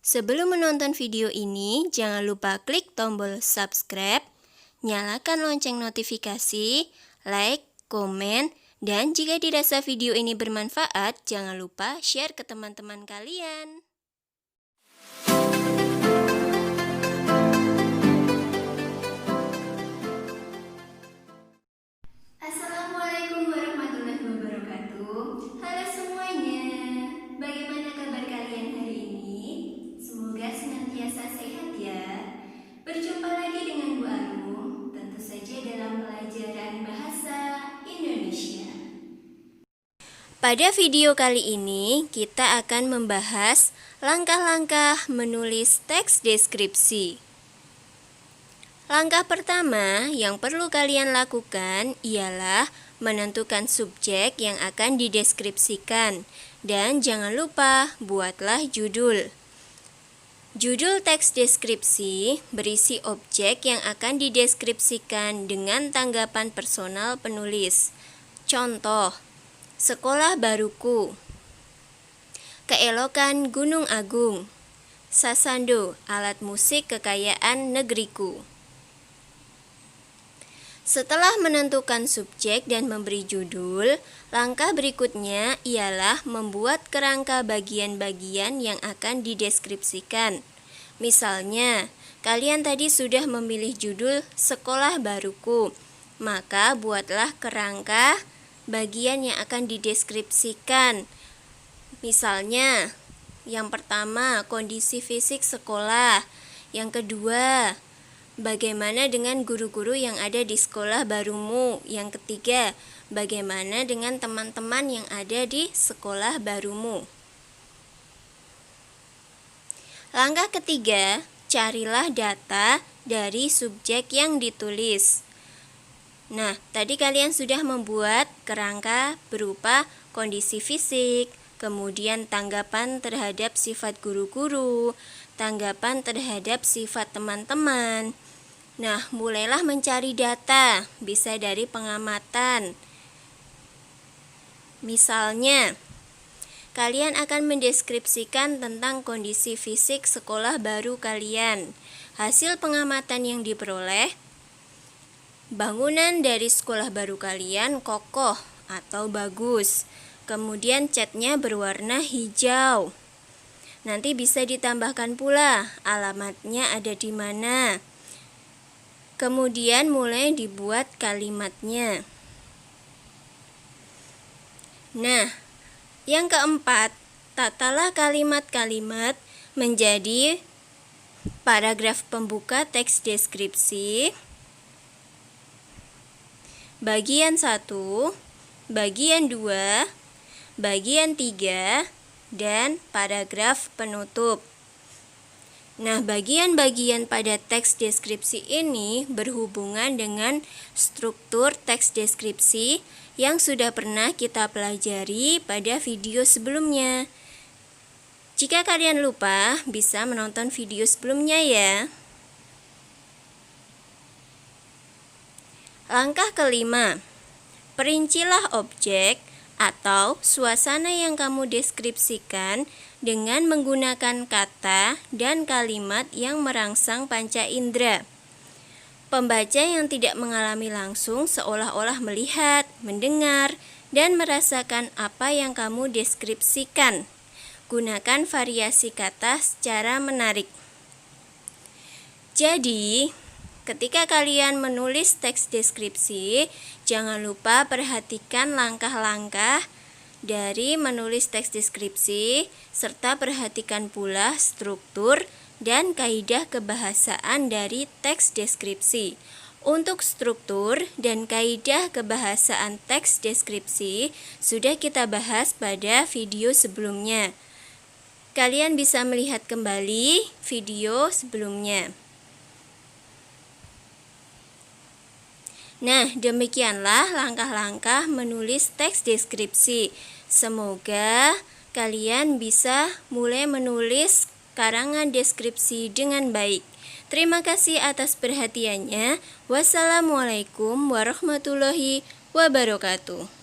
Sebelum menonton video ini, jangan lupa klik tombol subscribe, nyalakan lonceng notifikasi, like, komen, dan jika dirasa video ini bermanfaat, jangan lupa share ke teman-teman kalian. Assalamualaikum warahmatullahi wabarakatuh. Halo semuanya, bagaimana kabar kalian hari ini? Semoga senantiasa sehat ya. Berjumpa lagi dengan Bu Arum, tentu saja dalam pelajaran bahasa Indonesia. Pada video kali ini, kita akan membahas langkah-langkah menulis teks deskripsi. Langkah pertama yang perlu kalian lakukan ialah menentukan subjek yang akan dideskripsikan. Dan jangan lupa, buatlah judul. Judul teks deskripsi berisi objek yang akan dideskripsikan dengan tanggapan personal penulis. Contoh, sekolah baruku, keelokan Gunung Agung, sasando, alat musik kekayaan negeriku. Setelah menentukan subjek dan memberi judul, langkah berikutnya ialah membuat kerangka bagian-bagian yang akan dideskripsikan. Misalnya, kalian tadi sudah memilih judul sekolah baruku, maka buatlah kerangka bagian yang akan dideskripsikan. Misalnya, yang pertama, kondisi fisik sekolah. Yang kedua, bagaimana dengan guru-guru yang ada di sekolah barumu? Yang ketiga, bagaimana dengan teman-teman yang ada di sekolah barumu? Langkah ketiga, carilah data dari subjek yang ditulis. Nah, tadi kalian sudah membuat kerangka berupa kondisi fisik, kemudian tanggapan terhadap sifat guru-guru, tanggapan terhadap sifat teman-teman. Nah, mulailah mencari data, bisa dari pengamatan. Misalnya, kalian akan mendeskripsikan tentang kondisi fisik sekolah baru kalian. Hasil pengamatan yang diperoleh, bangunan dari sekolah baru kalian kokoh atau bagus. Kemudian catnya berwarna hijau. Nanti bisa ditambahkan pula alamatnya ada di mana. Kemudian mulai dibuat kalimatnya. Nah, yang keempat, tatalah kalimat-kalimat menjadi paragraf pembuka teks deskripsi, bagian 1, bagian 2, bagian 3, dan paragraf penutup. Nah, bagian-bagian pada teks deskripsi ini berhubungan dengan struktur teks deskripsi yang sudah pernah kita pelajari pada video sebelumnya. Jika kalian lupa, bisa menonton video sebelumnya ya. Langkah kelima, perincilah objek atau suasana yang kamu deskripsikan dengan menggunakan kata dan kalimat yang merangsang panca indera. Pembaca yang tidak mengalami langsung seolah-olah melihat, mendengar, dan merasakan apa yang kamu deskripsikan. Gunakan variasi kata secara menarik. Jadi, ketika kalian menulis teks deskripsi, jangan lupa perhatikan langkah-langkah dari menulis teks deskripsi, serta perhatikan pula struktur dan kaidah kebahasaan dari teks deskripsi. Untuk struktur dan kaidah kebahasaan teks deskripsi sudah kita bahas pada video sebelumnya. Kalian bisa melihat kembali video sebelumnya. Nah, demikianlah langkah-langkah menulis teks deskripsi. Semoga kalian bisa mulai menulis karangan deskripsi dengan baik. Terima kasih atas perhatiannya. Wassalamualaikum warahmatullahi wabarakatuh.